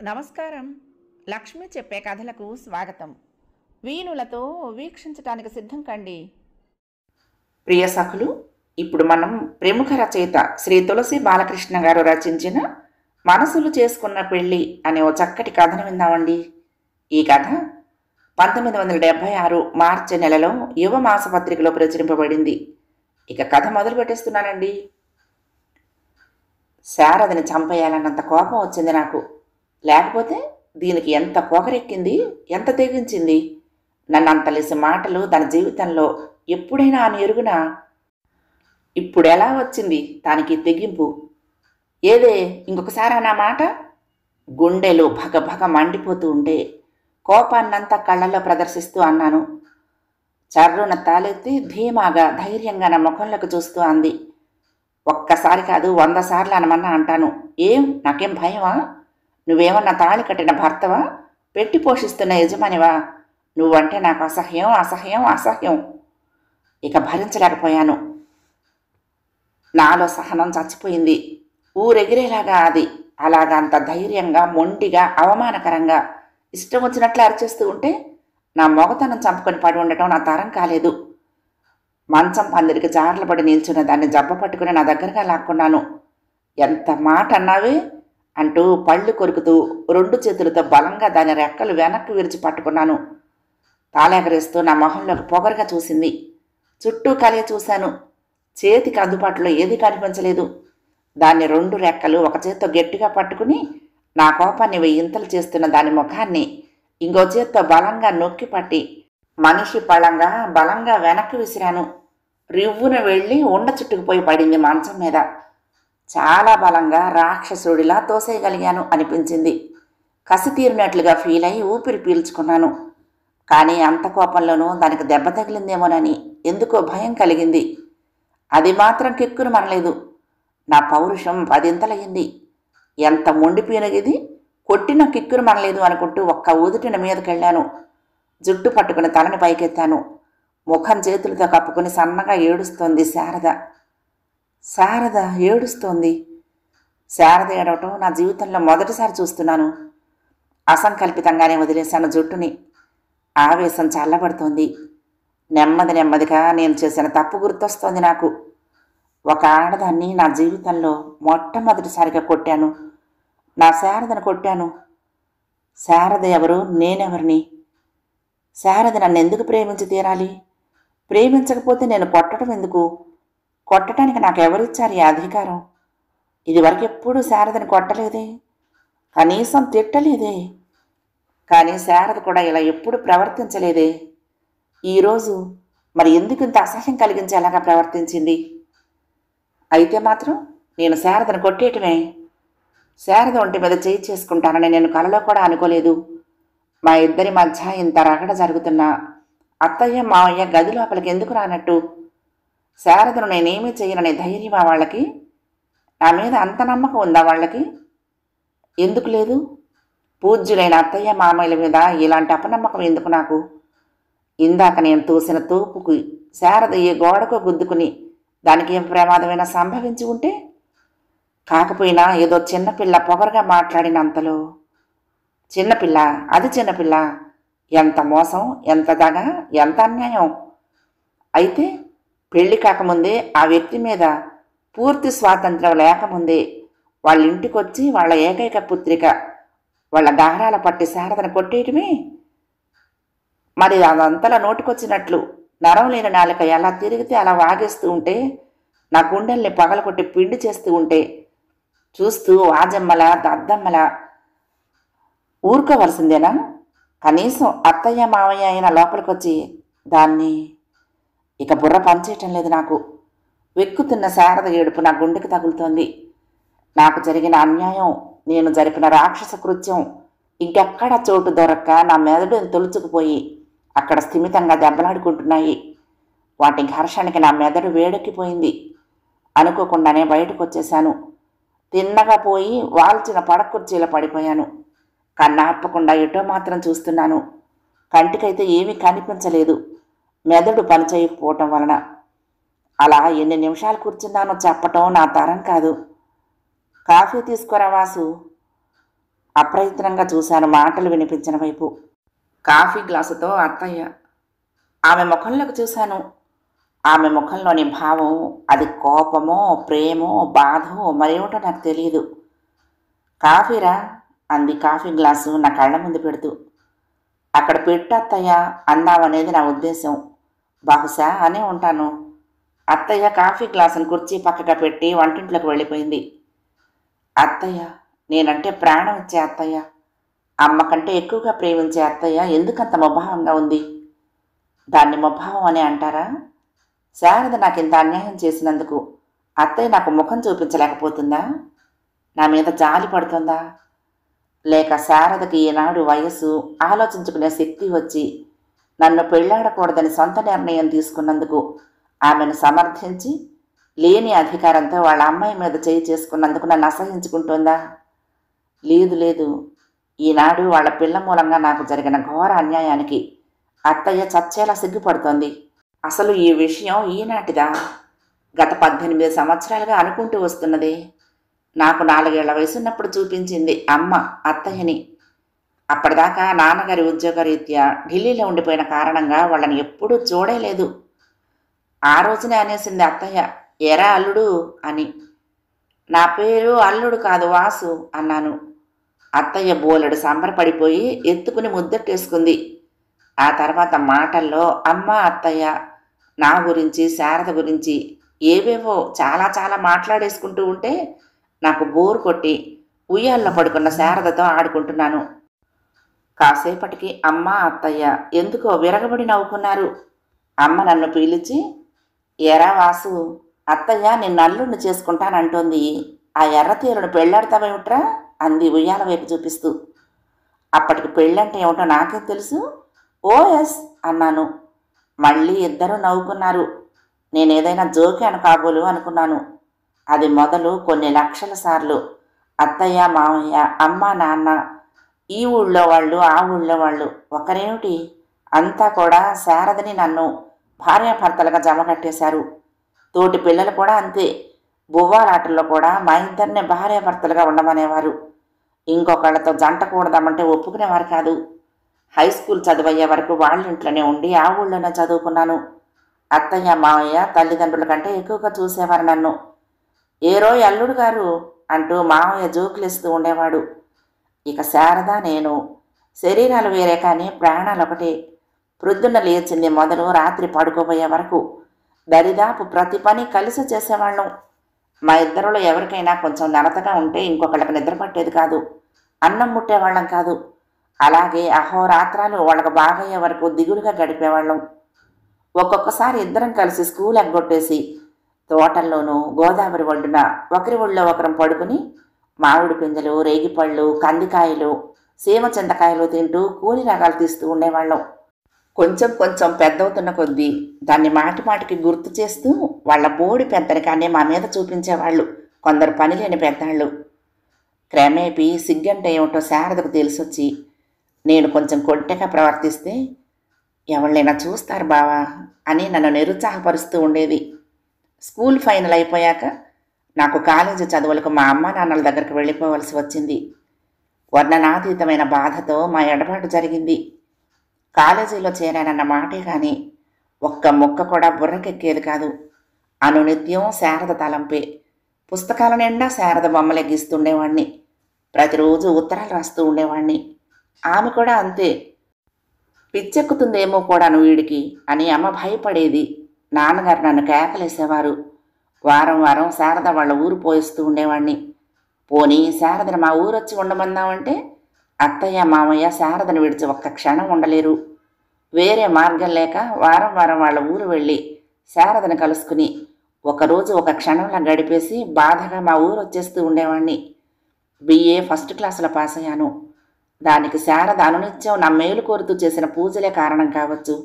నమస్కారం. లక్ష్మి చెప్పే కథలకు స్వాగతం. వీణులతో వీక్షించటానికి సిద్ధం కండి. ప్రియ సఖులు, ఇప్పుడు మనం ప్రముఖ రచయిత శ్రీ తులసి బాలకృష్ణ గారు రచించిన మనసులు చేసుకున్న పెళ్ళి అనే ఓ చక్కటి కథను విందామండి. ఈ కథ 1976 మార్చి నెలలో యువ మాసపత్రికలో ప్రచురింపబడింది. ఇక కథ మొదలు పెట్టేస్తున్నానండి. శారదని చంపేయాలన్నంత కోపం వచ్చింది నాకు. లేకపోతే దీనికి ఎంత పొగరెక్కింది, ఎంత తెగించింది. నన్ను అంతలేసి మాటలు తన జీవితంలో ఎప్పుడైనా అని ఎరుగునా ఇప్పుడు ఎలా వచ్చింది దానికి తెగింపు? ఏదే ఇంకొకసారి నా మాట? గుండెలు భగభగ మండిపోతూ ఉంటే కోపాన్నంతా కళ్ళల్లో ప్రదర్శిస్తూ అన్నాను. చర్రున తాలెత్తి ధీమాగా ధైర్యంగా నా ముఖంలోకి చూస్తూ అంది. ఒక్కసారి కాదు 100 సార్లు అనమన్నా అంటాను. ఏం నాకేం భయమా? నువ్వేమన్నా తాళి కట్టిన భర్తవా? పెట్టి పోషిస్తున్న యజమానివా? నువ్వంటే నాకు అసహ్యం అసహ్యం అసహ్యం. ఇక భరించలేకపోయాను. నాలో సహనం చచ్చిపోయింది. ఊరెగిరేలాగా అది అలాగా అంత ధైర్యంగా మొండిగా అవమానకరంగా ఇష్టం వచ్చినట్లు అరిచేస్తూ ఉంటే నా మొగతనం చంపుకొని పడి ఉండటం నా తరం కాలేదు. మంచం పందిరికి జార్లబడి నిల్చున్న దాన్ని జబ్బ పట్టుకుని నా దగ్గరగా లాక్కున్నాను. ఎంత మాట అన్నావే అంటూ పళ్ళు కొరుకుతూ 2 చేతులతో బలంగా దాని రెక్కలు వెనక్కి విరిచి పట్టుకున్నాను. తాళెగరేస్తూ నా మొహంలోకి పొగరుగా చూసింది. చుట్టూ కలిగి చూశాను. చేతికి అందుబాటులో ఏది కనిపించలేదు. దాన్ని 2 రెక్కలు ఒక చేత్తో గట్టిగా పట్టుకుని నా కోపాన్ని వెయ్యింతలు చేస్తున్న దాని ముఖాన్ని ఇంకో చేత్తో బలంగా నొక్కి పట్టి మనిషి పళంగా బలంగా వెనక్కి విసిరాను. రివ్వున వెళ్ళి ఉండ చుట్టుకుపోయి పడింది మంచం మీద. చాలా బలంగా రాక్షసుడిలా తోసేయగలిగాను అనిపించింది. కసి తీరినట్లుగా ఫీల్ అయి ఊపిరి పీల్చుకున్నాను. కానీ అంత కోపంలోనూ దానికి దెబ్బ తగిలిందేమోనని ఎందుకో భయం కలిగింది. అది మాత్రం కిక్కురు మనలేదు. నా పౌరుషం 10 ఎంత మొండి పీనగిది, కొట్టిన కిక్కురు మనలేదు అనుకుంటూ ఒక్క ఊదుటిన మీదకెళ్ళాను. జుట్టు పట్టుకుని తలని పైకెత్తాను. ముఖం చేతులతో కప్పుకుని సన్నగా ఏడుస్తోంది శారద. శారద ఏడుస్తోంది. శారద ఏడవటం నా జీవితంలో మొదటిసారి చూస్తున్నాను. అసంకల్పితంగానే వదిలేశాను జుట్టుని. ఆవేశం చల్లబడుతోంది. నెమ్మదిగా నేను చేసిన తప్పు గుర్తొస్తోంది నాకు. ఒక ఆడదాన్ని నా జీవితంలో మొట్టమొదటిసారిగా కొట్టాను. నా శారదను కొట్టాను. శారద ఎవరు, నేనెవరిని? శారద నన్ను ఎందుకు ప్రేమించి తీరాలి? ప్రేమించకపోతే నేను కొట్టడం ఎందుకు? కొట్టడానికి నాకెవరిచ్చారు ఈ అధికారం? ఇదివరకు ఎప్పుడూ శారదని కొట్టలేదే, కనీసం తిట్టలేదే. కానీ శారద కూడా ఇలా ఎప్పుడు ప్రవర్తించలేదే. ఈరోజు మరి ఎందుకు ఇంత అసహ్యం కలిగించేలాగా ప్రవర్తించింది? అయితే మాత్రం నేను శారదను కొట్టేయటమే. శారద ఒంటి మీద చేయి చేసుకుంటానని నేను కలలో కూడా అనుకోలేదు. మా ఇద్దరి మధ్య ఇంత రగడ జరుగుతున్నా అత్తయ్య మావయ్య గది లోపలికి ఎందుకు రానట్టు? శారదను నేనేమీ చేయననే ధైర్యమా వాళ్ళకి? నా మీద అంత నమ్మకం ఉందా వాళ్ళకి? ఎందుకు లేదు? పూజ్యులైన అత్తయ్య మామయ్యల మీద ఇలాంటి అపనమ్మకం ఎందుకు నాకు? ఇందాక నేను తోసిన తోపుకి శారద ఏ గోడకో గుద్దుకుని దానికి ఏం ప్రమాదమైనా సంభవించి ఉంటే? కాకపోయినా ఏదో చిన్నపిల్ల పొగరుగా మాట్లాడినంతలో. చిన్నపిల్ల, అది చిన్నపిల్ల. ఎంత మోసం, ఎంత దగ, ఎంత అన్యాయం. అయితే పెళ్లి కాకముందే ఆ వ్యక్తి మీద పూర్తి స్వాతంత్రం లేకముందే వాళ్ళ ఇంటికొచ్చి వాళ్ళ ఏకైక పుత్రిక వాళ్ళ గారాల పట్టి శారదను కొట్టేయటమే. మరి అదంతలా నోటికొచ్చినట్లు నరం లేని నాలుక ఎలా తిరిగితే అలా వాగేస్తూ ఉంటే, నా గుండెల్ని పగలకొట్టి పిండి చేస్తూ ఉంటే చూస్తూ వాజమ్మల దద్దమ్మల ఊరుకోవలసిందేనా? కనీసం అత్తయ్య మావయ్య అయిన లోపలికొచ్చి దాన్ని. ఇక బుర్ర పనిచేయటం లేదు నాకు. వెక్కుతున్న శారద ఏడుపు నా గుండెకి తగులుతోంది. నాకు జరిగిన అన్యాయం, నేను జరిపిన రాక్షస కృత్యం ఇంకెక్కడా చోటు దొరక్క నా మెదడుని తొలుచుకుపోయి అక్కడ స్థిమితంగా దెబ్బలాడుకుంటున్నాయి. వాటి ఘర్షణకి నా మెదడు వేడెక్కిపోయింది. అనుకోకుండానే బయటకు వచ్చేశాను. తిన్నగా పోయి వాల్చిన పడకుర్చీలో పడిపోయాను. కన్నార్పకుండా ఎటో మాత్రం చూస్తున్నాను. కంటికైతే ఏమీ కనిపించలేదు, మెదడు పనిచేయకపోవటం వలన. అలా ఎన్ని నిమిషాలు కూర్చున్నానో చెప్పటం నా తరం కాదు. కాఫీ తీసుకురా వాసు. అప్రయత్నంగా చూశాను మాటలు వినిపించిన వైపు. కాఫీ గ్లాసుతో అత్తయ్య. ఆమె ముఖంలోకి చూశాను. ఆమె ముఖంలోని భావం అది కోపమో, ప్రేమో, బాధో మరేమిటో నాకు తెలియదు. కాఫీరా అంది కాఫీ గ్లాసు నా కళ్ళ ముందు పెడుతూ. అక్కడ పెట్టు అత్తయ్య అన్నావనేది నా ఉద్దేశం. బహుశా అనే ఉంటాను. అత్తయ్య కాఫీ గ్లాసును కుర్చీ పక్కగా పెట్టి వంటింట్లోకి వెళ్ళిపోయింది. అత్తయ్య, నేనంటే ప్రాణం ఇచ్చే అత్తయ్య, అమ్మ కంటే ఎక్కువగా ప్రేమించే అత్తయ్య ఎందుకంత ముభావంగా ఉంది? దాన్ని ముభావం అని అంటారా? శారద నాకింత అన్యాయం చేసినందుకు అత్తయ్య నాకు ముఖం చూపించలేకపోతుందా? నా మీద జాలి పడుతుందా? లేక శారదకి ఈనాడు వయస్సు, ఆలోచించుకునే శక్తి వచ్చి నన్ను పెళ్లాడకూడదని సొంత నిర్ణయం తీసుకున్నందుకు ఆమెను సమర్థించి లేని అధికారంతో వాళ్ళ అమ్మాయి మీద చేయి చేసుకున్నందుకు నన్ను అసహించుకుంటుందా? లేదు లేదు. ఈనాడు వాళ్ళ పిల్ల మూలంగా నాకు జరిగిన ఘోర అన్యాయానికి అత్తయ్య చచ్చేలా సిగ్గుపడుతోంది. అసలు ఈ విషయం ఈనాటిదా? గత 18 సంవత్సరాలుగా అనుకుంటూ వస్తున్నదే. నాకు 4 ఏళ్ల వయసున్నప్పుడు చూపించింది అమ్మ అత్తయ్యని. అప్పటిదాకా నాన్నగారి ఉద్యోగరీత్యా ఢిల్లీలో ఉండిపోయిన కారణంగా వాళ్ళని ఎప్పుడూ చూడలేదు. ఆ రోజునే అనేసింది అత్తయ్య, ఎరా అల్లుడు అని. నా పేరు అల్లుడు కాదు వాసు అన్నాను. అత్తయ్య బోలెడు సంబరపడిపోయి ఎత్తుకుని ముద్దెట్టేసుకుంది. ఆ తర్వాత మాటల్లో అమ్మ అత్తయ్య నా గురించి, శారద గురించి ఏవేవో చాలా చాలా మాట్లాడేసుకుంటూ ఉంటే నాకు బోరు కొట్టి ఉయ్యాల్లో పడుకున్న శారదతో ఆడుకుంటున్నాను. కాసేపటికి అమ్మ అత్తయ్య ఎందుకో విరగబడి నవ్వుకున్నారు. అమ్మ నన్ను పిలిచి, ఎరా వాసు, అత్తయ్య నిన్ను అల్లుడిని చేసుకుంటానంటోంది, ఆ ఎర్రతీరును పెళ్ళాడతావేమిట్రా అంది ఉయ్యాల వైపు చూపిస్తూ. అప్పటికి పెళ్ళంటే ఏమిటో నాకేం తెలుసు? ఓ ఎస్ అన్నాను. మళ్ళీ ఇద్దరూ నవ్వుకున్నారు. నేనేదైనా జోకాను కాబోలు అనుకున్నాను. అది మొదలు కొన్ని లక్షల సార్లు అత్తయ్య, మామయ్య, అమ్మ, నాన్న, ఈ ఊళ్ళో వాళ్ళు, ఆ ఊళ్ళో వాళ్ళు ఒకరేమిటి, అంతా కూడా శారదని నన్ను భార్యాభర్తలుగా జమ కట్టేశారు. తోటి పిల్లలు కూడా అంతే. బువ్వాలాటల్లో కూడా మా ఇద్దరిని భార్యాభర్తలుగా ఉండమనేవారు. ఇంకొకళ్ళతో జంట కూడదామంటే ఒప్పుకునేవారు కాదు. హై స్కూల్ చదువయ్యే వరకు వాళ్ళ ఇంట్లోనే ఉండి ఆ ఊళ్ళోనే చదువుకున్నాను. అత్తయ్య, మామయ్య తల్లిదండ్రుల కంటే ఎక్కువగా చూసేవారు నన్ను. ఏరో అల్లుడు గారు అంటూ మామయ్య జోకులేస్తూ ఉండేవాడు. ఇక శారద, నేను శరీరాలు వేరే కానీ ప్రాణాలు ఒకటే. ప్రొద్దున్న లేచింది మొదలు రాత్రి పడుకోబోయే వరకు దరిదాపు ప్రతి పని కలిసి చేసేవాళ్ళం. మా ఇద్దరిలో ఎవరికైనా కొంచెం నలతగా ఉంటే ఇంకొకళ్ళకి నిద్ర పట్టేది కాదు. అన్నం ముట్టేవాళ్ళం కాదు. అలాగే అహోరాత్రాలు వాళ్ళకు బాగయ్యే వరకు దిగులుగా గడిపేవాళ్ళం. ఒక్కొక్కసారి ఇద్దరం కలిసి స్కూల్ ఎగ్గొట్టేసి తోటల్లోనూ గోదావరి ఒడ్డున ఒకరి ఒళ్ళో ఒకరం పడుకుని మామిడి పిందెలు, రేగిపళ్ళు, కందికాయలు, సీమ చింతకాయలు తింటూ కూలి రాగాలు తీస్తూ ఉండేవాళ్ళం. కొంచెం కొంచెం పెద్దవుతున్న కొద్దీ దాన్ని మాటి మాటికి గుర్తు చేస్తూ వాళ్ళ బోడి పెద్దరికాన్ని మా మీద చూపించేవాళ్ళు కొందరు పనిలేని పెద్దాళ్ళు. క్రమేపీ సిగ్గంటే ఏమిటో శారదకు తెలిసొచ్చి నేను కొంచెం కొంటెగా ప్రవర్తిస్తే ఎవళ్ళైనా చూస్తారు బావా అని నన్ను నిరుత్సాహపరుస్తూ ఉండేది. స్కూల్ ఫైనల్ అయిపోయాక నాకు కాలేజీ చదువులకు మా అమ్మ నాన్నల దగ్గరికి వెళ్ళిపోవలసి వచ్చింది. వర్ణనాతీతమైన బాధతో మా ఎడబాటు జరిగింది. కాలేజీలో చేరానన్న మాటే కానీ ఒక్క ముక్క కూడా బుర్రకెక్కేది కాదు. అనునిత్యం శారద తలంపే. పుస్తకాల నిండా శారద బొమ్మలు ఎగ్గిస్తుండేవాణ్ణి. ప్రతిరోజు ఉత్తరాలు రాస్తూ ఉండేవాణ్ణి. ఆమె కూడా అంతే. పిచ్చెక్కుతుందేమో కూడాను వీడికి అని అమ్మ భయపడేది. నాన్నగారు నన్ను కేకలేసేవారు. వారం వారం శారద వాళ్ళ ఊరు పోయిస్తూ ఉండేవాణ్ణి. పోనీ శారదను మా ఊరొచ్చి ఉండమందామంటే అత్తయ్య, మామయ్య శారదను విడిచి ఒక్క క్షణం ఉండలేరు. వేరే మార్గం లేక వారం వారం వాళ్ళ ఊరు వెళ్ళి శారదను కలుసుకుని ఒకరోజు ఒక క్షణంలా గడిపేసి బాధగా మా ఊరు వచ్చేస్తూ ఉండేవాణ్ణి. BA ఫస్ట్ క్లాసులో పాస్ అయ్యాను. దానికి శారద అనునిత్యం నా మేలు కోరుతూ చేసిన పూజలే కారణం కావచ్చు.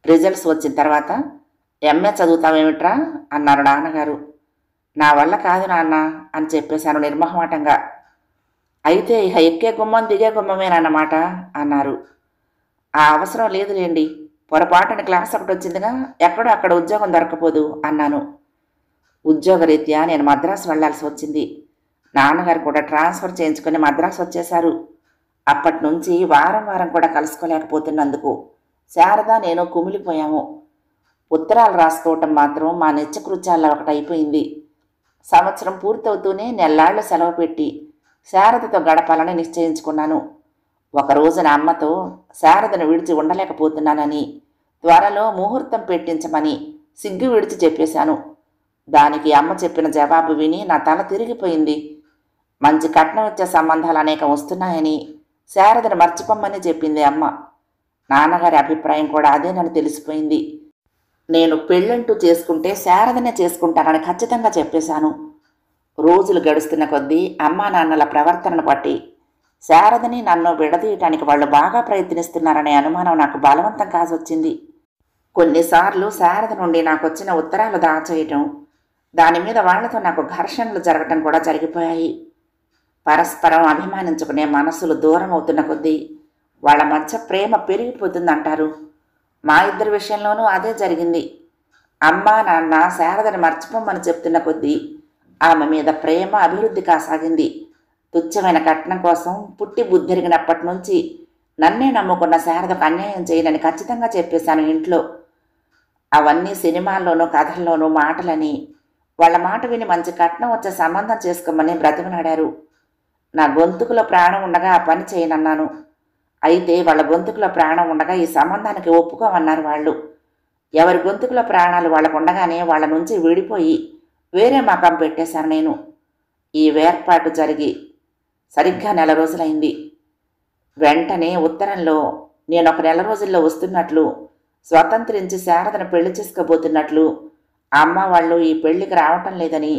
రిజల్ట్స్ వచ్చిన తర్వాత MA చదువుతావేమిట్రా అన్నారు నాన్నగారు. నా వల్ల కాదు నాన్న అని చెప్పేశాను నిర్మోహమాటంగా. అయితే ఇక ఎక్కే గుమ్మం దిగే గుమ్మమేనన్నమాట అన్నారు. ఆ అవసరం లేదులేండి, పొరపాటున క్లాస్ ఒకటి వచ్చిందిగా, ఎక్కడో అక్కడ ఉద్యోగం దొరకపోదు అన్నాను. ఉద్యోగరీత్యా నేను మద్రాసు వెళ్లాల్సి వచ్చింది. నాన్నగారు కూడా ట్రాన్స్ఫర్ చేయించుకుని మద్రాసు వచ్చేశారు. అప్పటి నుంచి వారం వారం కూడా కలుసుకోలేకపోతున్నందుకు శారద నేను కుమిలిపోయాము. ఉత్తరాలు రాసుకోవటం మాత్రం మా నిత్యకృత్యాల్లో ఒకటైపోయింది. సంవత్సరం పూర్తవుతూనే నెల్లాళ్లు సెలవు పెట్టి శారదతో గడపాలని నిశ్చయించుకున్నాను. ఒకరోజు నా అమ్మతో శారదను విడిచి ఉండలేకపోతున్నానని, త్వరలో ముహూర్తం పెట్టించమని సిగ్గు విడిచి చెప్పేశాను. దానికి అమ్మ చెప్పిన జవాబు విని నా తల తిరిగిపోయింది. మంచి కట్నం వచ్చే సంబంధాలు అనేకం వస్తున్నాయని, శారదను మర్చిపోమ్మని చెప్పింది అమ్మ. నాన్నగారి అభిప్రాయం కూడా అదేనని తెలిసిపోయింది. నేను పెళ్ళంటూ చేసుకుంటే శారదనే చేసుకుంటానని ఖచ్చితంగా చెప్పేశాను. రోజులు గడుస్తున్న కొద్దీ అమ్మా నాన్నల ప్రవర్తనను బట్టి శారదని నన్ను విడదీయటానికి వాళ్ళు బాగా ప్రయత్నిస్తున్నారనే అనుమానం నాకు బలవంతం కాసొచ్చింది. కొన్నిసార్లు శారద నుండి నాకు వచ్చిన ఉత్తరాలు దాచేయటం, దాని మీద వాళ్లతో నాకు ఘర్షణలు జరగటం కూడా జరిగిపోయాయి. పరస్పరం అభిమానించుకునే మనసులు దూరం అవుతున్న కొద్దీ వాళ్ళ మధ్య ప్రేమ పెరిగిపోతుందంటారు. మా ఇద్దరి విషయంలోనూ అదే జరిగింది. అమ్మా నాన్న శారదని మర్చిపోమని చెప్తున్న కొద్దీ ఆమె మీద ప్రేమ అభివృద్ధి కాసాగింది. తుచ్చమైన కట్నం కోసం పుట్టి బుద్ధిరిగినప్పటి నుంచి నన్నే నమ్ముకున్న శారదకు అన్యాయం చేయనని ఖచ్చితంగా చెప్పేశాను ఇంట్లో. అవన్నీ సినిమాల్లోనూ కథల్లోనూ మాటలని, వాళ్ళ మాట విని మంచి కట్నం వచ్చే సంబంధం చేసుకోమని బ్రతిమలాడారు. నా గొంతుకులో ప్రాణం ఉండగా ఆ పని చేయనన్నాను. అయితే వాళ్ళ గొంతుకులో ప్రాణం ఉండగా ఈ సంబంధానికి ఒప్పుకోమన్నారు వాళ్ళు. ఎవరి గొంతుకులో ప్రాణాలు వాళ్ళకు ఉండగానే వాళ్ళ నుంచి విడిపోయి వేరే మకం పెట్టేశాను నేను. ఈ వేర్పాటు జరిగి సరిగ్గా 1 నెల రోజులైంది. వెంటనే ఉత్తరంలో నేను ఒక 1 నెల రోజుల్లో వస్తున్నట్లు, స్వతంత్రించి శారదను పెళ్లి చేసుకోబోతున్నట్లు, అమ్మ వాళ్ళు ఈ పెళ్లికి రావటం లేదని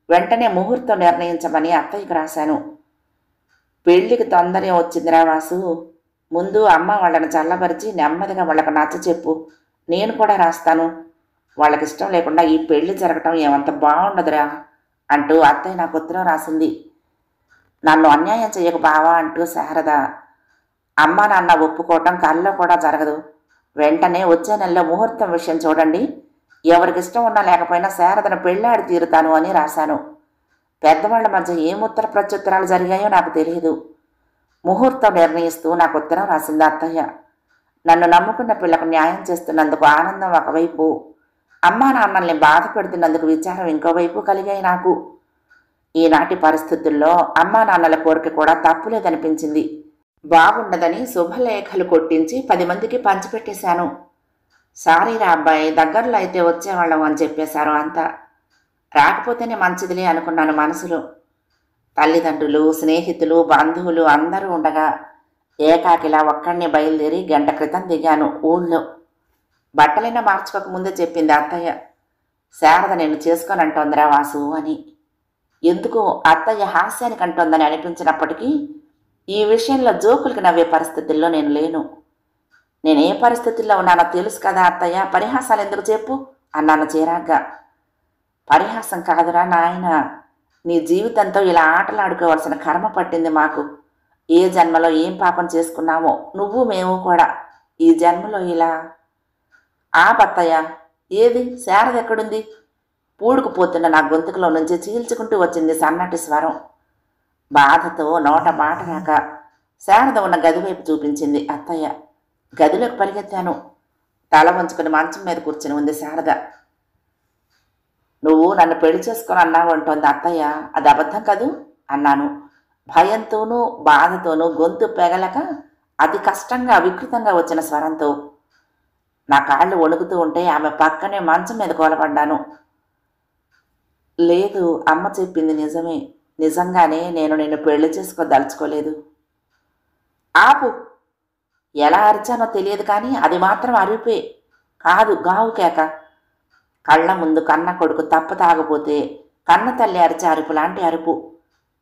వెంటనే ముహూర్తం నిర్ణయించమని అత్తయ్యకు రాశాను. పెళ్లికి తొందరే వచ్చిందిరా వాసు, ముందు అమ్మ వాళ్ళని చల్లబరిచి నెమ్మదిగా వాళ్ళకు నచ్చ చెప్పు, నేను కూడా రాస్తాను. వాళ్ళకి ఇష్టం లేకుండా ఈ పెళ్లి జరగటం ఏమంత బాగుండదురా అంటూ అత్తయ్య నాకు ఉత్తరం రాసింది. నన్ను అన్యాయం చెయ్యకు బావా అంటూ శారద, అమ్మ నాన్న ఒప్పుకోవటం కల్లో కూడా జరగదు. వెంటనే వచ్చే నెలలో ముహూర్తం విషయం చూడండి. ఎవరికి ఇష్టం ఉన్నా లేకపోయినా శారదను పెళ్ళాడి తీరుతాను అని రాశాను. పెద్దవాళ్ల మధ్య ఏం ఉత్తర ప్రత్యుత్తరాలు జరిగాయో నాకు తెలియదు. ముహూర్తం నిర్ణయిస్తూ నాకు ఉత్తరం రాసింది అత్తయ్య. నన్ను నమ్ముకున్న పిల్లకు న్యాయం చేస్తున్నందుకు ఆనందం ఒకవైపు, అమ్మా నాన్నల్ని బాధ పెడుతున్నందుకు విచారం ఇంకోవైపు కలిగాయి నాకు. ఈనాటి పరిస్థితుల్లో అమ్మా నాన్నల కోరిక కూడా తప్పులేదనిపించింది. బాగుండదని శుభలేఖలు కొట్టించి 10 మందికి పంచిపెట్టేశాను. సారీరా అబ్బాయి, దగ్గరలో అయితే వచ్చేవాళ్ళం అని చెప్పేశారు అంతా. రాకపోతేనే మంచిదిలే అనుకున్నాను మనసులో. తల్లిదండ్రులు, స్నేహితులు, బంధువులు అందరూ ఉండగా ఏకాకిలా ఒక్కడిని బయలుదేరి 1 గంట క్రితం దిగాను ఊళ్ళో. బట్టలైనా మార్చుకోకముందే చెప్పింది అత్తయ్య, శారద నేను చేసుకొని అంటోందిరా వాసు అని. ఎందుకో అత్తయ్య హాస్యానికి అంటోందని అనిపించినప్పటికీ ఈ విషయంలో జోకులకి నవ్వే పరిస్థితుల్లో నేను లేను. నేనే పరిస్థితుల్లో ఉన్నానో తెలుసు కదా అత్తయ్య, పరిహాసాలు ఎందుకు చెప్పు అన్నాను చిరాగ్గా. పరిహాసం కాదురా నాయన, నీ జీవితంతో ఇలా ఆటలాడుకోవాల్సిన కర్మ పట్టింది మాకు. ఏ జన్మలో ఏం పాపం చేసుకున్నామో నువ్వు మేము కూడా, ఈ జన్మలో ఇలా. పత్తయ్య, ఏది శారద ఎక్కడుంది? పూడుకుపోతున్న నా గొంతుకులో నుంచి చీల్చుకుంటూ వచ్చింది సన్నటి స్వరం. బాధతో నోట మాట రాక శారద ఉన్న గది వైపు చూపించింది అత్తయ్య. గదిలోకి పరిగెత్తాను. తల వంచుకుని మంచం మీద కూర్చుని ఉంది శారద. నువ్వు నన్ను పెళ్లి చేసుకొని అన్నావు అంటోంది అత్తయ్య, అది అబద్ధం కదూ అన్నాను. భయంతోనూ బాధతోనూ గొంతు పెగలక అతి కష్టంగా వికృతంగా వచ్చిన స్వరంతో. నా కాళ్ళు వణుకుతూ ఉంటే ఆమె పక్కనే మంచం మీద కూలబడ్డాను. లేదు, అమ్మ చెప్పింది నిజమే. నిజంగానే నేను నిన్ను పెళ్లి చేసుకోదలుచుకోలేదు. ఆపు. ఎలా అరిచానో తెలియదు కానీ అది మాత్రం అరుపే కాదు, గావు కేక. కళ్ళ ముందు కన్న కొడుకు తప్ప తాగపోతే కన్న తల్లి అరిచే అరుపు లాంటి అరుపు.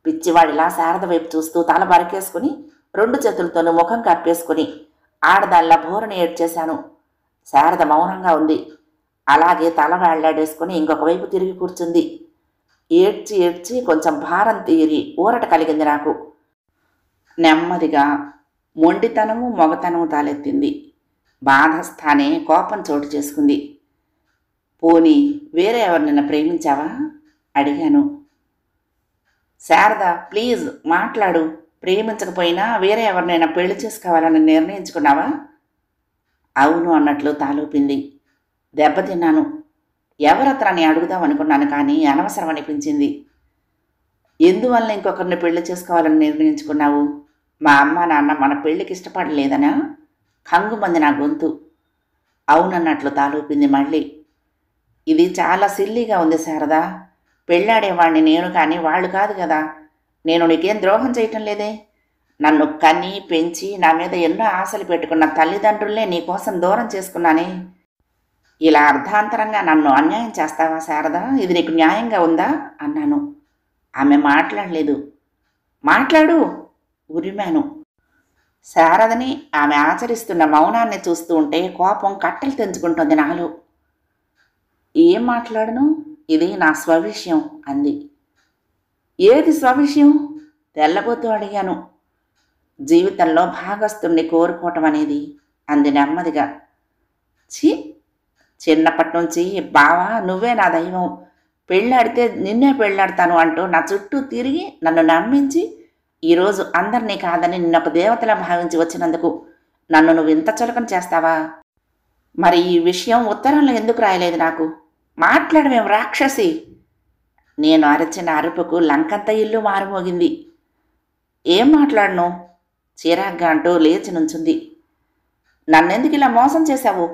పిచ్చివాడిలా శారద వైపు చూస్తూ తల బరకేసుకుని 2 చేతులతోనూ ముఖం కప్పేసుకుని ఆడదానిలా బోరని ఏడ్చేశాను. శారద మౌనంగా ఉంది. అలాగే తల వేళ్లాడేసుకుని ఇంకొక వైపు తిరిగి కూర్చుంది. ఏడ్చి ఏడ్చి కొంచెం భారం తీరి ఊరట కలిగింది నాకు. నెమ్మదిగా మొండితనము మొగతనము తాలెత్తింది. బాధస్థానే కోపం చోటు చేసుకుంది. పోనీ వేరే ఎవరినైనా ప్రేమించావా అడిగాను. శారద ప్లీజ్ మాట్లాడు. ప్రేమించకపోయినా వేరే ఎవరినైనా పెళ్లి చేసుకోవాలని నిర్ణయించుకున్నావా? అవును అన్నట్లు తాలూపింది. దెబ్బతిన్నాను. ఎవరతనని అడుగుదామనుకున్నాను, కానీ అనవసరం అనిపించింది. ఎందువల్ల ఇంకొకరిని పెళ్లి చేసుకోవాలని నిర్ణయించుకున్నావు? మా అమ్మ నాన్న మన పెళ్లికి ఇష్టపడలేదనా? కంగుమంది నా గొంతు. అవునన్నట్లు తాలూపింది మళ్ళీ. ఇది చాలా సిల్లీగా ఉంది శారదా. పెళ్ళాడేవాణ్ణి నేను, కానీ వాళ్ళు కాదు కదా. నేను నీకేం ద్రోహం చేయటం లేదే. నన్ను కని పెంచి నా మీద ఎన్నో ఆశలు పెట్టుకున్న తల్లిదండ్రులనే నీకోసం దూరం చేసుకున్నానే. ఇలా అర్ధాంతరంగా నన్ను అన్యాయం చేస్తావా శారదా? ఇది నీకు న్యాయంగా ఉందా అన్నాను. ఆమె మాట్లాడలేదు. మాట్లాడు ఉరిమాను. శారదని ఆమె ఆచరిస్తున్న మౌనాన్ని చూస్తూ ఉంటే కోపం కట్టలు తెంచుకుంటుంది నాలో. ఏం మాట్లాడను? ఇది నా స్వవిషయం అంది. ఏది స్వవిషయం? తెల్లబోతూ అడిగాను. జీవితంలో భాగస్తుణ్ణి కోరుకోవటం అనేది అంది నెమ్మదిగా. ఛీ, చిన్నప్పటి నుంచి బావా నువ్వే నా దైవం, పెళ్ళాడితే నిన్నే పెళ్ళాడతాను అంటూ నా చుట్టూ తిరిగి నన్ను నమ్మించి ఈరోజు అందరినీ కాదని నిన్నొక దేవతలా భావించి వచ్చినందుకు నన్ను నువ్వు ఇంత చులకన చేస్తావా? మరి ఈ విషయం ఉత్తరంలో ఎందుకు రాయలేదు నాకు? మాట్లాడమేం రాక్షసి? నేను అరచిన అరుపుకు లంకంత ఇల్లు మారుమోగింది. ఏం మాట్లాడను? చిరాగ్గా అంటూ లేచి నుంచుంది. నన్నెందుకు ఇలా మోసం చేశావు?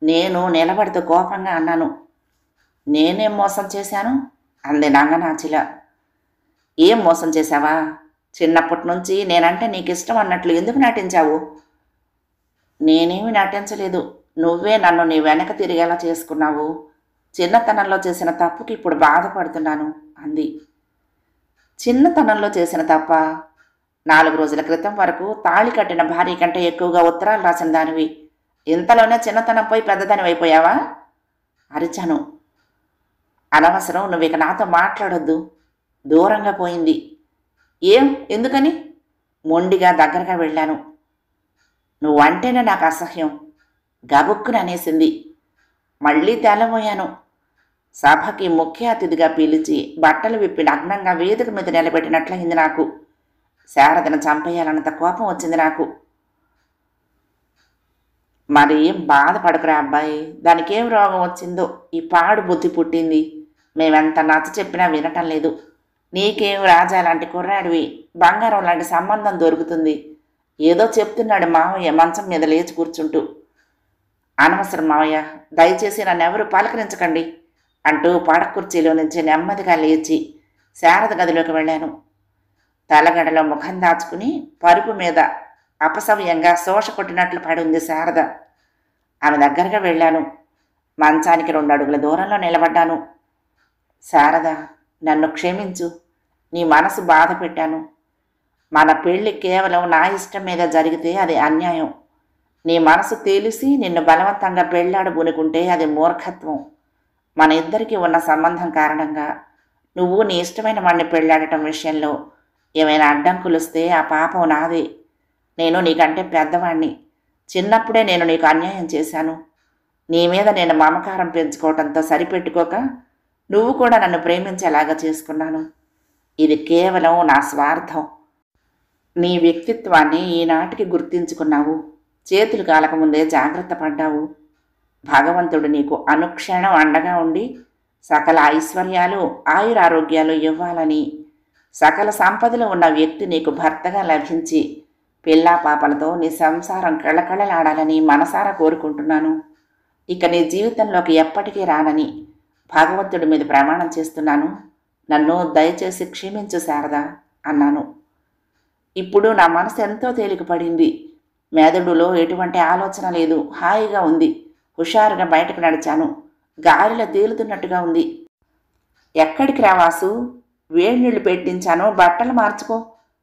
నేను నిలబడుతూ కోపంగా అన్నాను. నేనేం మోసం చేశాను అంది నంగనాచిలా. ఏం మోసం చేశావా? చిన్నప్పటి నుంచి నేనంటే నీకు ఇష్టం అన్నట్లు ఎందుకు నటించావు? నేనేమి నటించలేదు. నువ్వే నన్ను నీ వెనక తిరిగేలా చేసుకున్నావు. చిన్నతనంలో చేసిన తప్పుకి ఇప్పుడు బాధపడుతున్నాను అంది. చిన్నతనంలో చేసిన తప్ప? 4 రోజుల క్రితం వరకు తాళి కట్టిన భార్య కంటే ఎక్కువగా ఉత్తరాలు రాసిన దానివి. ఇంతలోనే చిన్నతనంపై పెద్దదానివి అయిపోయావా? అరిచాను. అనవసరం, నువ్వు ఇక నాతో మాట్లాడొద్దు. దూరంగా పోయింది. ఏం? ఎందుకని? మొండిగా దగ్గరగా వెళ్ళాను. నువ్వంటేనే నాకు అసహ్యం గబుక్కున అనేసింది. మళ్ళీ తెల్లబోయాను. సభకి ముఖ్య అతిథిగా పిలిచి బట్టలు విప్పి నగ్నంగా వేదిక మీద నిలబెట్టినట్లయింది నాకు. శారదను చంపేయాలన్నంత కోపం వచ్చింది నాకు. మరి ఏం బాధపడకురా అబ్బాయి, దానికేం రోగం వచ్చిందో ఈ పాడు బుద్ధి పుట్టింది. మేమెంత నచ్చ చెప్పినా వినటం లేదు. నీకేం రాజా లాంటి కుర్రాడివి, బంగారం లాంటి సంబంధం దొరుకుతుంది. ఏదో చెప్తున్నాడు మావయ్య మంచం మీద లేచి కూర్చుంటూ. అనవసరం మావయ్య, దయచేసి నన్నెవరూ పలకరించకండి అంటూ పడక కుర్చీలో నుంచి నెమ్మదిగా లేచి శారద గదిలోకి వెళ్ళాను. తలగడలో ముఖం దాచుకుని పరుపు మీద అపసవ్యంగా శోష కొట్టినట్లు పడి ఉంది శారద. ఆమె దగ్గరగా వెళ్ళాను. మంచానికి 2 అడుగుల దూరంలో నిలబడ్డాను. శారద, నన్ను క్షమించు. నీ మనసు బాధ పెట్టాను. మన పెళ్ళి కేవలం నా ఇష్టం మీద జరిగితే అది అన్యాయం. నీ మనసు తెలిసి నిన్ను బలవంతంగా పెళ్ళాడబూనుకుంటే అది మూర్ఖత్వం. మన ఇద్దరికీ ఉన్న సంబంధం కారణంగా నువ్వు నీ ఇష్టమైన వాడిని పెళ్ళాడటం విషయంలో ఏమైనా అడ్డంకులు వస్తే ఆ పాపం నాదే. నేను నీకంటే పెద్దవాణ్ణి. చిన్నప్పుడే నేను నీకు అన్యాయం చేశాను. నీ మీద నేను మమకారం పెంచుకోవటంతో సరిపెట్టుకోక నువ్వు కూడా నన్ను ప్రేమించేలాగా చేసుకున్నాను. ఇది కేవలం నా స్వార్థం. నీ వ్యక్తిత్వాన్ని ఈనాటికి గుర్తించుకున్నావు. చేతులు కాలకముందే జాగ్రత్త పడ్డావు. భగవంతుడు నీకు అనుక్షణం అండగా ఉండి సకల ఐశ్వర్యాలు ఆయురారోగ్యాలు ఇవ్వాలని, సకల సంపదలు ఉన్న వ్యక్తి నీకు భర్తగా లభించి పిల్లా పాపలతో నీ సంసారం కళకళలాడాలని మనసారా కోరుకుంటున్నాను. ఇక నీ జీవితంలోకి ఎప్పటికీ రానని భగవంతుడి మీద ప్రమాణం చేస్తున్నాను. నన్ను దయచేసి క్షమించు శారదా అన్నాను. ఇప్పుడు నా మనసు ఎంతో తేలికపడింది. మెదడులో ఎటువంటి ఆలోచన లేదు. హాయిగా ఉంది. హుషారుగా బయటకు నడిచాను. గాలిలో తేలుతున్నట్టుగా ఉంది. ఎక్కడికి రావాసు? వేడినీళ్ళు పెట్టించాను, బట్టలు మార్చుకో.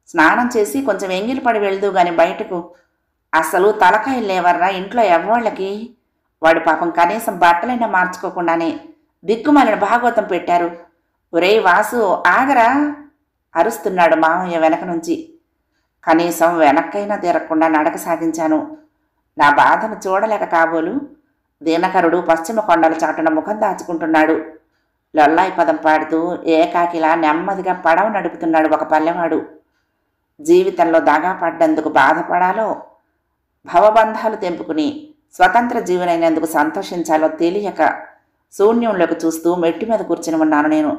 స్నానం చేసి కొంచెం ఎంగిలి పడి వెళ్దు గాని బయటకు. అసలు తలకాయలు లేవర్రా ఇంట్లో ఎవ్వాళ్ళకి. వాడు పాపం కనీసం బట్టలైనా మార్చుకోకుండానే దిక్కుమాలిన భాగవతం పెట్టారు. ఒరేయ్ వాసు, ఆగరా అరుస్తున్నాడు మామయ్య వెనక నుంచి. కనీసం వెనక్కైనా తిరగకుండా నడక సాగించాను. నా బాధను చూడలేక కాబోలు దినకరుడు పశ్చిమ కొండల చాటున ముఖం దాచుకుంటున్నాడు. లొల్లాయి పదం పాడుతూ ఏకాకిలా నెమ్మదిగా పడవ నడుపుతున్నాడు ఒక పల్లెవాడు. జీవితంలో దగా పడ్డందుకు బాధపడాలో, భవబంధాలు తెంపుకుని స్వతంత్ర జీవనైనందుకు సంతోషించాలో తెలియక శూన్యంలోకి చూస్తూ మెట్టి మీద కూర్చుని ఉన్నాను నేను.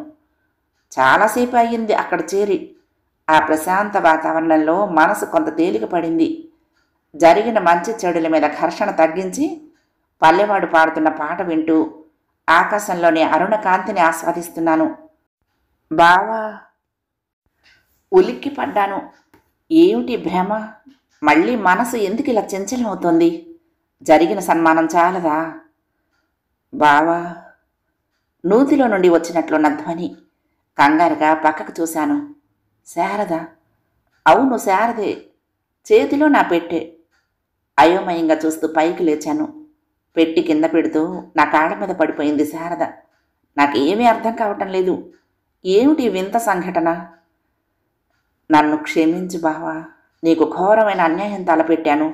చాలాసేపు అయ్యింది అక్కడ చేరి. ఆ ప్రశాంత వాతావరణంలో మనసు కొంత తేలిక పడింది. జరిగిన మంచి చెడుల మీద ఘర్షణ తగ్గించి పల్లెవాడు పాడుతున్న పాట వింటూ ఆకాశంలోని అరుణ కాంతిని ఆస్వాదిస్తున్నాను. బావా, ఉలిక్కి పడ్డాను. ఏమిటి భ్రమ? మళ్ళీ మనసు ఎందుకు ఇలా చంచలమవుతోంది? జరిగిన సన్మానం చాలదా? బావా, నూతిలో నుండి వచ్చినట్లున్న ధ్వని. కంగారుగా పక్కకు చూశాను. శారద. అవును, శారదే. చేతిలో నా పెట్టె. అయోమయంగా చూస్తూ పైకి లేచాను. పెట్టి కింద పెడుతూ నా కాళ్ళ మీద పడిపోయింది శారద. నాకేమీ అర్థం కావటం లేదు. ఏమిటి వింత సంఘటన? నన్ను క్షమించు బావా, నీకు ఘోరమైన అన్యాయం తలపెట్టాను,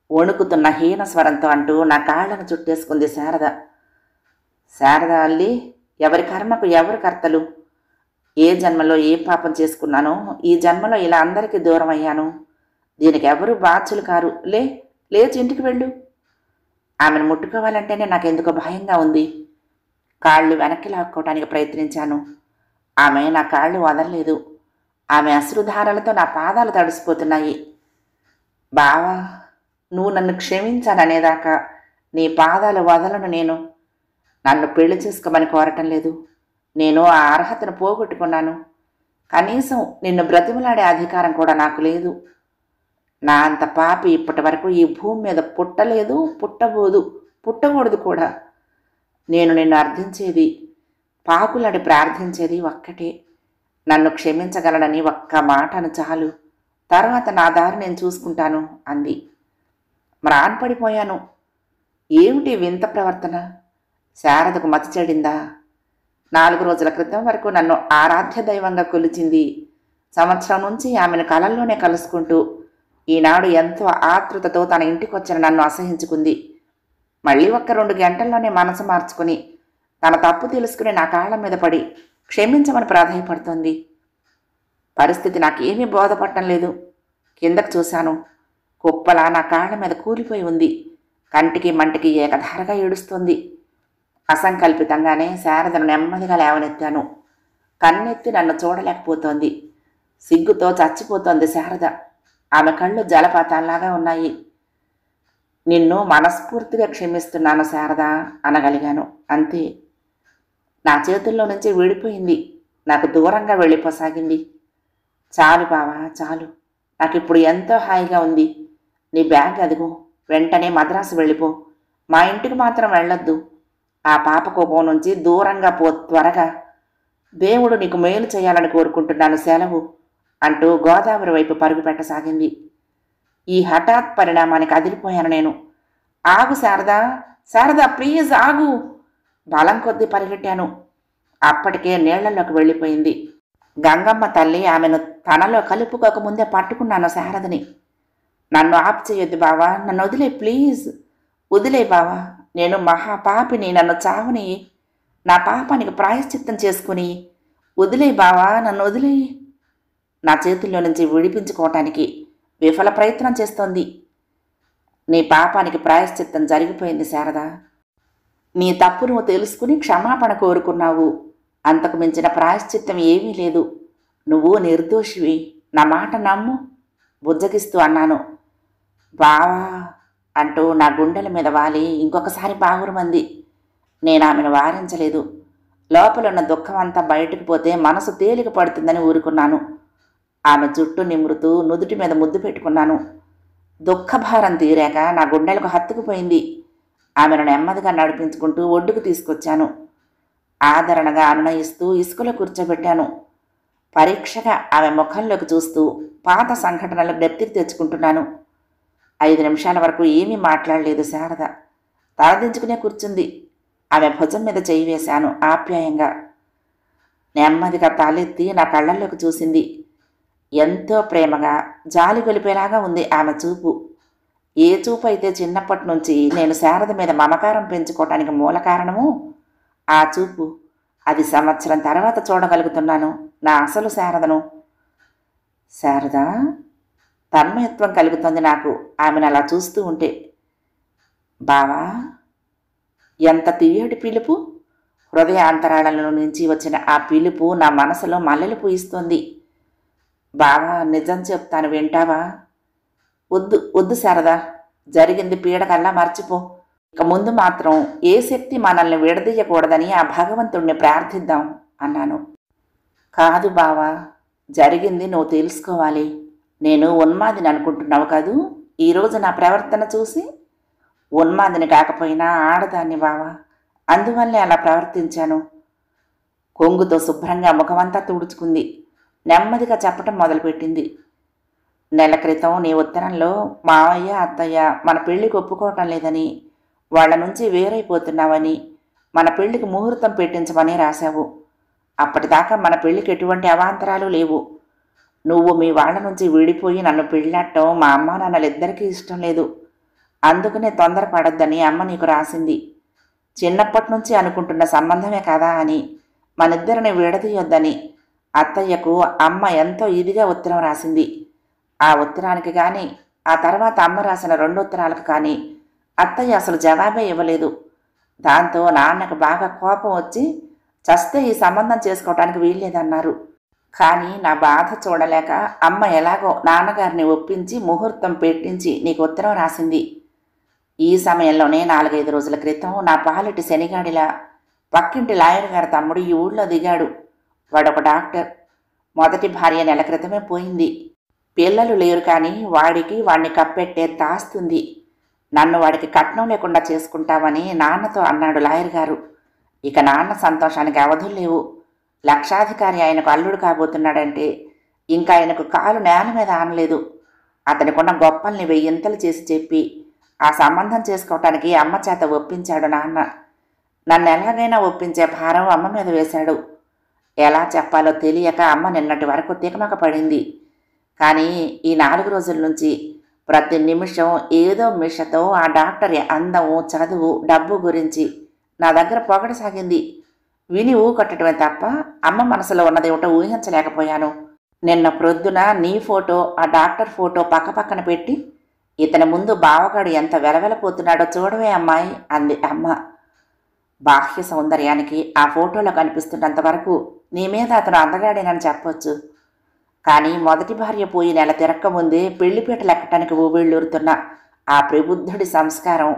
వణుకుతున్న హీన స్వరంతో అంటూ నా కాళ్ళను చుట్టేసుకుంది శారద. శారద అల్లి, ఎవరి కర్మకు ఎవరు కర్తలు? ఏ జన్మలో ఏ పాపం చేసుకున్నానో ఈ జన్మలో ఇలా అందరికీ దూరం అయ్యాను. దీనికి ఎవరు బాధ్యులు కారు. లేచి ఇంటికి వెళ్ళు. ఆమెను ముట్టుకోవాలంటేనే నాకెందుకో భయంగా ఉంది. కాళ్ళు వెనక్కి లాక్కోవడానికి ప్రయత్నించాను. ఆమె నా కాళ్ళు వదలలేదు. ఆమె అశ్రుధారలతో నా పాదాలు తడిసిపోతున్నాయి. బావా, నువ్వు నన్ను క్షమించాననేదాకా నీ పాదాలు వదలను నేను. నన్ను పెళ్లి చేసుకోమని కోరటం లేదు. నేను ఆ అర్హతను పోగొట్టుకున్నాను. కనీసం నిన్ను బ్రతిమలాడే అధికారం కూడా నాకు లేదు. నా అంత పాపి ఇప్పటి వరకు ఈ భూమి మీద పుట్టలేదు, పుట్టబోదు, పుట్టకూడదు కూడా. నేను నిన్ను అర్థించేది, పాకులాడి ప్రార్థించేది ఒక్కటే. నన్ను క్షమించగలనని ఒక్క మాటను చాలు. తర్వాత నా దారి నేను చూసుకుంటాను అంది. మ్రాన్పడిపోయాను. ఏమిటి వింత ప్రవర్తన? శారదకు మతి చెడిందా? 4 రోజుల క్రితం వరకు నన్ను ఆరాధ్య దైవంగా కొలిచింది. సంవత్సరం నుంచి ఆమెను కలల్లోనే కలుసుకుంటూ ఈనాడు ఎంతో ఆతృతతో తన ఇంటికొచ్చిన నన్ను అసహించుకుంది. మళ్ళీ 1-2 గంటల్లోనే మనసు మార్చుకుని తన తప్పు తెలుసుకుని నా కాళ్ళ మీద పడి క్షమించమని ప్రాధాయపడుతోంది. పరిస్థితి నాకేమీ బోధపడటం లేదు. కిందకు చూశాను. కుప్పలా నా కాళ్ళ మీద కూలిపోయి ఉంది. కంటికి మంటికి ఏకధారగా ఏడుస్తోంది. అసంకల్పితంగానే శారదను నెమ్మదిగా లేవనెత్తాను. కన్నెత్తి నన్ను చూడలేకపోతోంది. సిగ్గుతో చచ్చిపోతోంది శారద. ఆమె కళ్ళు జలపాతాల్లాగా ఉన్నాయి. నిన్ను మనస్ఫూర్తిగా క్షమిస్తున్నాను శారద అనగలిగాను. అంతే. నా చేతుల్లో నుంచి విడిపోయింది. నాకు దూరంగా వెళ్ళిపోసాగింది. చాలు బావా, చాలు. నాకిప్పుడు ఎంతో హాయిగా ఉంది. నీ బ్యాగ్ అదిగో. వెంటనే మద్రాసు వెళ్ళిపో. మా ఇంటికి మాత్రం వెళ్ళొద్దు. ఆ పాప కోపం నుంచి దూరంగా పో త్వరగా. దేవుడు నీకు మేలు చేయాలని కోరుకుంటున్నాను, సెలవు అంటూ గోదావరి వైపు పరుగు పెట్టసాగింది. ఈ హఠాత్ పరిణామానికి అదిరిపోయాను నేను. ఆగు శారదా, శారదా ప్లీజ్ ఆగు. బలం కొద్దీ పరిగెట్టాను. అప్పటికే నీళ్లలోకి వెళ్ళిపోయింది. గంగమ్మ తల్లి ఆమెను తనలో కలుపుకోకముందే పట్టుకున్నాను శారదని. నన్ను ఆపు చేయొద్దు బావా, నన్ను వదిలే ప్లీజ్. వదిలే బావా, నేను మహాపాపిని, నన్ను చావుని. నా పాపానికి ప్రాయశ్చిత్తం చేసుకుని వదిలే బావా, నన్ను వదిలే. నా చేతుల్లో నుంచి విడిపించుకోవటానికి విఫల ప్రయత్నం చేస్తోంది. నీ పాపానికి ప్రాయశ్చిత్తం జరిగిపోయింది శారద. నీ తప్పు నువ్వు తెలుసుకుని క్షమాపణ కోరుకున్నావు. అంతకు మించిన ప్రాయశ్చిత్తం ఏమీ లేదు. నువ్వు నిర్దోషివి. నా మాట నమ్ము బుజ్జగిస్తూ అన్నాను. బావా అంటూ నా గుండెల మీద వాలి ఇంకొకసారి బాగురమంది. నేను ఆమెను వారించలేదు. లోపలున్న దుఃఖం అంతా బయటకు పోతే మనసు తేలిక పడుతుందని ఊరుకున్నాను. ఆమె జుట్టు నిమురుతూ నుదుటి మీద ముద్దు పెట్టుకున్నాను. దుఃఖభారం తీరాక నా గుండెలకు హత్తుకుపోయింది. ఆమెను నెమ్మదిగా నడిపించుకుంటూ ఒడ్డుకు తీసుకొచ్చాను. ఆదరణగా అనునయిస్తూ ఇసుకలో కూర్చోబెట్టాను. పరీక్షగా ఆమె ముఖంలోకి చూస్తూ పాత సంఘటనలు జ్ఞప్తికి తెచ్చుకుంటున్నాను. 5 నిమిషాల వరకు ఏమీ మాట్లాడలేదు శారద. తలదించుకునే కూర్చుంది. ఆమె భుజం మీద చేయి వేశాను ఆప్యాయంగా. నెమ్మదిగా తలెత్తి నా కళ్ళల్లోకి చూసింది. ఎంతో ప్రేమగా జాలి గొలిపేలాగా ఉంది ఆమె చూపు. ఏ చూపు అయితే చిన్నప్పటి నుంచి నేను శారద మీద మమకారం పెంచుకోవటానికి మూల కారణము ఆ చూపు, అది సంవత్సరం తర్వాత చూడగలుగుతున్నాను నా అసలు శారదను. శారద, తన్మయత్వం కలుగుతుంది నాకు ఆమెను అలా చూస్తూ ఉంటే. బావా, ఎంత తీయటి పిలుపు! హృదయాంతరాళంలో నుంచి వచ్చిన ఆ పిలుపు నా మనసులో మల్లెలు పూయిస్తోంది. బావా, నిజం చెప్తాను, వింటావా? వద్దు వద్దు శారదా, జరిగింది పీడకల్లా మర్చిపో. ఇక ముందు మాత్రం ఏ శక్తి మనల్ని విడదీయకూడదని ఆ భగవంతుణ్ణి ప్రార్థిద్దాం అన్నాను. కాదు బావా, జరిగింది నువ్వు తెలుసుకోవాలి. నేను ఉన్మాదిని అనుకుంటున్నావు కాదు ఈరోజు నా ప్రవర్తన చూసి? ఉన్మాదిని కాకపోయినా ఆడదాన్ని బావా, అందువల్లే అలా ప్రవర్తించాను. కొంగుతో శుభ్రంగా ముఖమంతా తుడుచుకుంది. నెమ్మదిగా చెప్పటం మొదలుపెట్టింది. నెల క్రితం నీ ఉత్తరంలో మావయ్య అత్తయ్య మన పెళ్లికి ఒప్పుకోవటం లేదని, వాళ్ల నుంచి వేరైపోతున్నావని, మన పెళ్లికి ముహూర్తం పెట్టించమని రాశావు. అప్పటిదాకా మన పెళ్లికి ఎటువంటి అవాంతరాలు లేవు. నువ్వు మీ వాళ్ల నుంచి విడిపోయి నన్ను పెళ్ళాడటం మా అమ్మ నాన్నలిద్దరికీ ఇష్టం లేదు. అందుకనే తొందరపడొద్దని అమ్మ నీకు రాసింది. చిన్నప్పటి నుంచి అనుకుంటున్న సంబంధమే కదా అని, మనిద్దరిని విడదీయొద్దని అత్తయ్యకు అమ్మ ఎంతో ఇదిగా ఉత్తరం రాసింది. ఆ ఉత్తరానికి కానీ ఆ తర్వాత అమ్మ రాసిన 2 ఉత్తరాలకు కానీ అత్తయ్య అసలు జవాబే ఇవ్వలేదు. దాంతో నాన్నకు బాగా కోపం వచ్చి చస్తే ఈ సంబంధం చేసుకోవటానికి వీల్లేదన్నారు. కానీ నా బాధ చూడలేక అమ్మ ఎలాగో నాన్నగారిని ఒప్పించి ముహూర్తం పెట్టించి నీకు ఉత్తరం రాసింది. ఈ సమయంలోనే 4-5 రోజుల క్రితం నా పాలిటి శనిగాడిలా పక్కింటి లాయర్ గారి తమ్ముడు ఈ ఊళ్ళో దిగాడు. వాడొక డాక్టర్. మొదటి భార్య నెల క్రితమే పోయింది. పిల్లలు లేరు, కానీ వాడిని కప్పెట్టే తాస్తుంది. నన్ను వాడికి కట్నం లేకుండా చేసుకుంటామని నాన్నతో అన్నాడు లాయర్ గారు. ఇక నాన్న సంతోషానికి అవధులు లేవు. లక్షాధికారి ఆయనకు అల్లుడు కాబోతున్నాడంటే ఇంకా ఆయనకు కాలు నేల మీద ఆనలేదు. అతనికున్న గొప్పల్ని 1000 చేసి చెప్పి ఆ సంబంధం చేసుకోవటానికి అమ్మ చేత ఒప్పించాడు నాన్న. నన్ను ఎలాగైనా ఒప్పించే భారం అమ్మ మీద వేశాడు. ఎలా చెప్పాలో తెలియక అమ్మ నిన్నటి వరకు తికమక పడింది. కానీ ఈ 4 రోజుల నుంచి ప్రతి నిమిషం ఏదో మిషతో ఆ డాక్టరి అందము, చదువు, డబ్బు గురించి నా దగ్గర పొగడసాగింది. విని ఊకొట్టడమే తప్ప అమ్మ మనసులో ఉన్నదేమిటో ఊహించలేకపోయాను. నిన్న ప్రొద్దున నీ ఫోటో ఆ డాక్టర్ ఫోటో పక్కపక్కన పెట్టి, ఇతని ముందు బావగాడు ఎంత వెలవెలపోతున్నాడో చూడవే అమ్మాయి అంది అమ్మ. బాహ్య సౌందర్యానికి ఆ ఫోటోలో కనిపిస్తున్నంత వరకు నీ మీద అతను అందగాడేనని చెప్పొచ్చు. కానీ మొదటి భార్య పోయి నెల తిరక్కముందే పెళ్లిపీటలు ఎక్కటానికి ఊబిళ్ళూరుతున్న ఆ ప్రబుద్ధుడి సంస్కారం,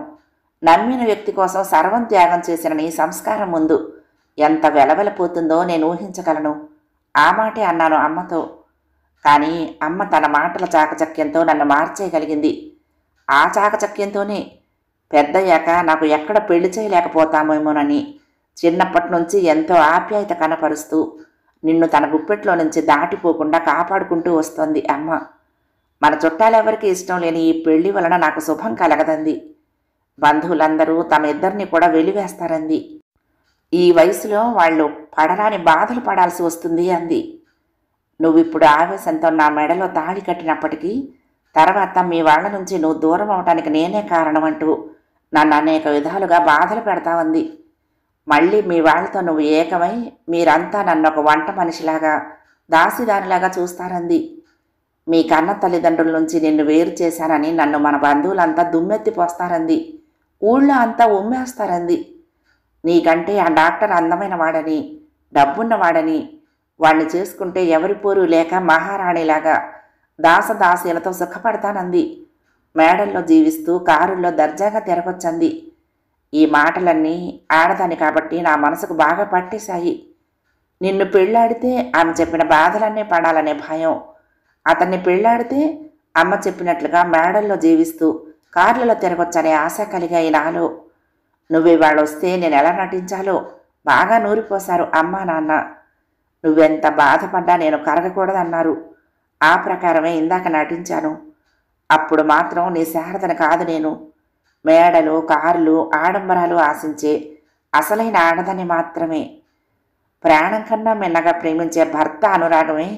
నమ్మిన వ్యక్తి కోసం సర్వం త్యాగం చేసిన నీ సంస్కారం ముందు ఎంత వెలవెలపోతుందో నేను ఊహించగలను. ఆ మాటే అన్నాను అమ్మతో. కానీ అమ్మ తన మాటల చాకచక్యంతో నన్ను మార్చేయగలిగింది. ఆ చాకచక్యంతోనే పెద్దయ్యాక నాకు ఎక్కడ పెళ్లి చేయలేకపోతామేమోనని చిన్నప్పటి నుంచి ఎంతో ఆప్యాయత కనపరుస్తూ నిన్ను తన గుప్పెట్లో నుంచి దాటిపోకుండా కాపాడుకుంటూ వస్తోంది అమ్మ. మన చుట్టాలెవరికీ ఇష్టం లేని ఈ పెళ్లి వలన నాకు శుభం కలగదంది. బంధువులందరూ తమ ఇద్దరిని కూడా వెలివేస్తారంది. ఈ వయసులో వాళ్ళు పడరాని బాధలు పడాల్సి వస్తుంది అంది. నువ్విప్పుడు ఆవేశంతో నా మెడలో తాళి కట్టినప్పటికీ తర్వాత మీ వాళ్ల నుంచి నువ్వు దూరం అవటానికి నేనే కారణం అంటూ నన్ను అనేక విధాలుగా బాధలు పెడతావంది. మళ్ళీ మీ వాళ్లతో నువ్వు ఏకమై మీరంతా నన్ను ఒక వంట మనిషిలాగా, దాసిదానిలాగా చూస్తారంది. మీ కన్న తల్లిదండ్రుల నుంచి నిన్ను వేరు చేశానని నన్ను మన బంధువులంతా దుమ్మెత్తిపోస్తారంది. ఊళ్ళో అంతా ఉమ్మేస్తారంది. నీకంటే ఆ డాక్టర్ అందమైన వాడని, డబ్బున్నవాడని, వాణ్ణి చేసుకుంటే ఎవరి పోరు లేక మహారాణిలాగా దాసదాసీలతో సుఖపడతానంది. మేడల్లో జీవిస్తూ కారుల్లో దర్జాగా తిరగొచ్చంది. ఈ మాటలన్నీ ఆడదాని కాబట్టి నా మనసుకు బాగా పట్టేశాయి. నిన్ను పెళ్ళాడితే ఆమె చెప్పిన బాధలన్నీ పడాలనే భయం, అతన్ని పెళ్ళాడితే అమ్మ చెప్పినట్లుగా మేడల్లో జీవిస్తూ కార్లలో తిరగొచ్చనే ఆశ కలిగాయి నాలో. నువ్వివాళ వస్తే నేను ఎలా నటించాలో బాగా నూరిపోశారు అమ్మా నాన్న. నువ్వెంత బాధపడ్డా నేను కరగకూడదన్నారు. ఆ ప్రకారమే ఇందాక నటించాను. అప్పుడు మాత్రం నీ శారదను కాదు నేను. మేడలు, కార్లు, ఆడంబరాలు ఆశించే అసలైన ఆడదని మాత్రమే. ప్రాణం కన్నా మిన్నగా ప్రేమించే భర్త అనురాగమే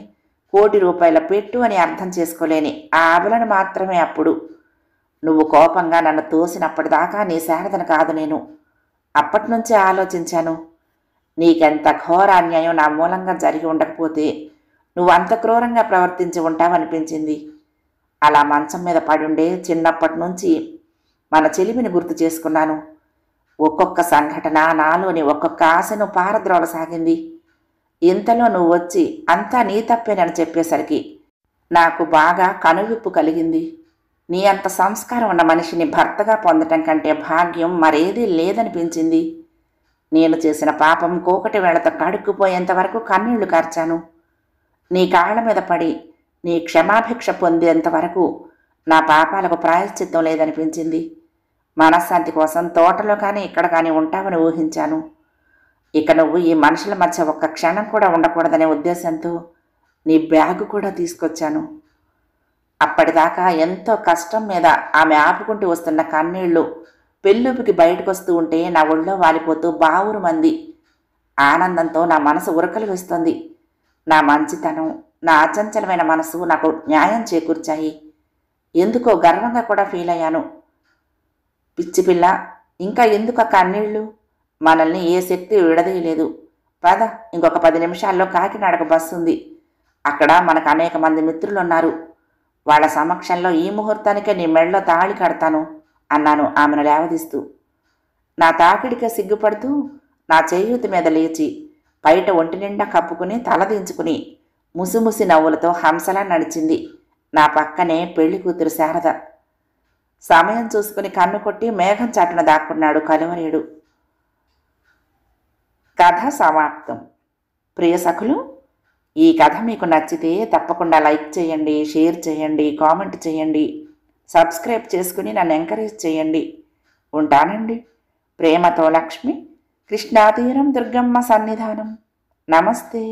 ₹1,00,00,000 పెట్టు అని అర్థం చేసుకోలేని ఆ అబలను మాత్రమే. అప్పుడు నువ్వు కోపంగా నన్ను తోసినప్పటిదాకా నీ శారదను కాదు నేను. అప్పటినుంచే ఆలోచించాను, నీకెంత ఘోర అన్యాయం నా మూలంగా జరిగి ఉండకపోతే నువ్వు అంత క్రూరంగా ప్రవర్తించి ఉంటావనిపించింది. అలా మంచం మీద పడుండే చిన్నప్పటి నుంచి మన చెలిమిని గుర్తు చేసుకున్నాను. ఒక్కొక్క సంఘటన నాలోని ఒక్కొక్క ఆశను పారద్రోలసాగింది. ఇంతలో నువ్వు వచ్చి అంతా నీ తప్పేనని చెప్పేసరికి నాకు బాగా కనువిప్పు కలిగింది. నీ అంత సంస్కారం ఉన్న మనిషిని భర్తగా పొందటం కంటే భాగ్యం మరేదీ లేదనిపించింది. నేను చేసిన పాపం కోకటి వేళతో కడుక్కుపోయేంతవరకు కన్నీళ్లు కార్చాను. నీ కాళ్ల మీద పడి నీ క్షమాభిక్ష పొందేంతవరకు నా పాపాలకు ప్రాయశ్చిత్తం లేదనిపించింది. మనశ్శాంతి కోసం తోటలో కానీ ఇక్కడ కానీ ఉంటావని ఊహించాను. ఇక నువ్వు ఈ మనుషుల మధ్య ఒక్క క్షణం కూడా ఉండకూడదనే ఉద్దేశంతో నీ బ్యాగు కూడా తీసుకొచ్చాను. అప్పటిదాకా ఎంతో కష్టం మీద ఆమె ఆపుకుంటూ వస్తున్న కన్నీళ్లు పెళ్ళుపికి బయటకొస్తూ ఉంటే నా ఒళ్ళో వాలిపోతూ బావురు మంది. ఆనందంతో నా మనసు ఉరకలు వేస్తోంది. నా మంచితనం, నా అచంచలమైన మనసు నాకు న్యాయం చేకూర్చాయి. ఎందుకో గర్వంగా కూడా ఫీల్ అయ్యాను. పిచ్చిపిల్ల, ఇంకా ఎందుకు కన్నీళ్ళు? మనల్ని ఏ శక్తి విడదీయలేదు. పద, ఇంకొక 10 నిమిషాల్లో కాకినాడకు బస్సు ఉంది. అక్కడ మనకు అనేక మంది మిత్రులున్నారు. వాళ్ళ సమక్షంలో ఈ ముహూర్తానికే నీ మెడలో తాళి కడతాను అన్నాను ఆమెను లేవదీస్తూ. నా తాకిడికే సిగ్గుపడుతూ నా చేయూతి మీద లేచి బయట ఒంటి నిండా కప్పుకుని తలదించుకుని ముసిముసి నవ్వులతో హంసలా నడిచింది నా పక్కనే పెళ్లి కూతురు శారద. సమయం చూసుకుని కన్ను కొట్టి మేఘం చాటున దాక్కున్నాడు కలువరేడు. కథ సమాప్తం. ప్రియ సఖులు, ఈ కథ మీకు నచ్చితే తప్పకుండా లైక్ చేయండి, షేర్ చేయండి, కామెంట్ చేయండి, సబ్స్క్రైబ్ చేసుకుని నన్ను ఎంకరేజ్ చేయండి. ఉంటానండి. ప్రేమతో లక్ష్మి, కృష్ణాతీరం దుర్గమ్మ సన్నిధానం. నమస్తే.